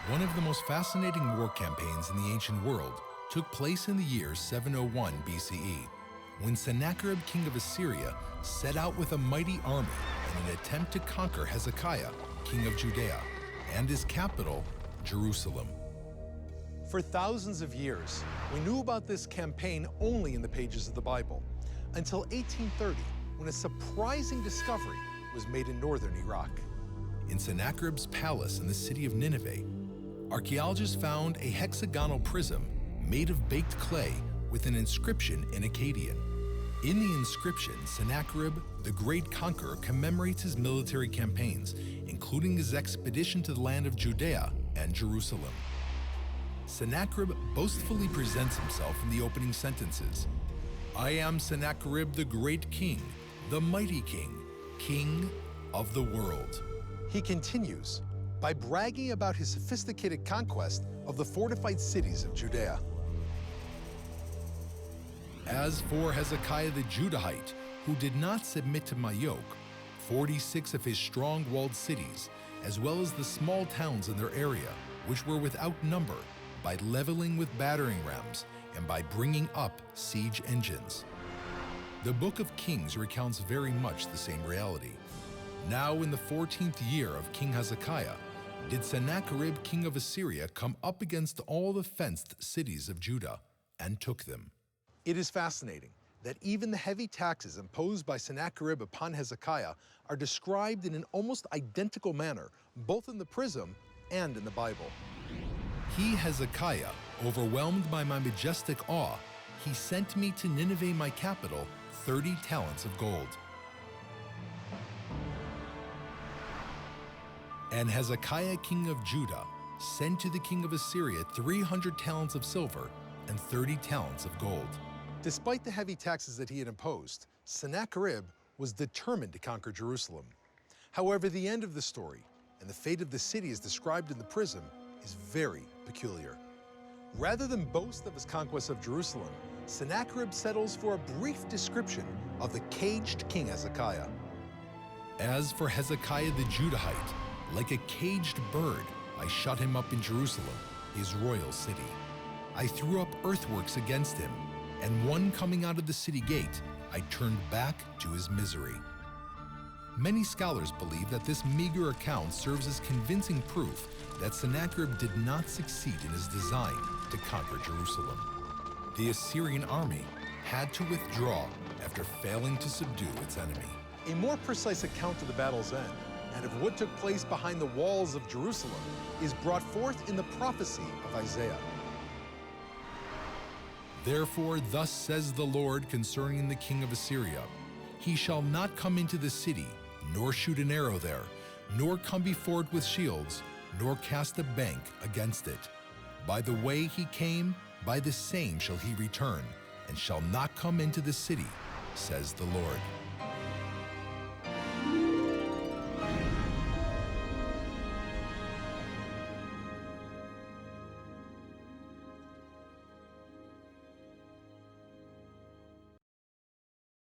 One of the most fascinating war campaigns in the ancient world took place in the year 701 BCE, when Sennacherib, king of Assyria, set out with a mighty army in an attempt to conquer Hezekiah, king of Judea, and his capital, Jerusalem. For thousands of years, we knew about this campaign only in the pages of the Bible, until 1830, when a surprising discovery was made in northern Iraq. In Sennacherib's palace in the city of Nineveh, archaeologists found a hexagonal prism made of baked clay with an inscription in Akkadian. In the inscription, Sennacherib, the great conqueror, commemorates his military campaigns, including his expedition to the land of Judea and Jerusalem. Sennacherib boastfully presents himself in the opening sentences. "I am Sennacherib, the great king, the mighty king, king of the world." He continues by bragging about his sophisticated conquest of the fortified cities of Judea. "As for Hezekiah the Judahite, who did not submit to my yoke, 46 of his strong-walled cities, as well as the small towns in their area, which were without number, by leveling with battering rams and by bringing up siege engines." The Book of Kings recounts very much the same reality. Now in the 14th year of King Hezekiah, did Sennacherib, king of Assyria, come up against all the fenced cities of Judah and took them. It is fascinating that even the heavy taxes imposed by Sennacherib upon Hezekiah are described in an almost identical manner, both in the Prism and in the Bible. "He, Hezekiah, overwhelmed by my majestic awe, he sent me to Nineveh, my capital, 30 talents of gold. And Hezekiah, king of Judah, sent to the king of Assyria 300 talents of silver and 30 talents of gold." Despite the heavy taxes that he had imposed, Sennacherib was determined to conquer Jerusalem. However, the end of the story and the fate of the city as described in the Prism is very peculiar. Rather than boast of his conquest of Jerusalem, Sennacherib settles for a brief description of the caged King Hezekiah. "As for Hezekiah the Judahite, like a caged bird, I shut him up in Jerusalem, his royal city. I threw up earthworks against him, and one coming out of the city gate, I turned back to his misery." Many scholars believe that this meager account serves as convincing proof that Sennacherib did not succeed in his design to conquer Jerusalem. The Assyrian army had to withdraw after failing to subdue its enemy. A more precise account of the battle's end and of what took place behind the walls of Jerusalem is brought forth in the prophecy of Isaiah. "Therefore thus says the Lord concerning the king of Assyria, he shall not come into the city, nor shoot an arrow there, nor come before it with shields, nor cast a bank against it. By the way he came, by the same shall he return, and shall not come into the city, says the Lord."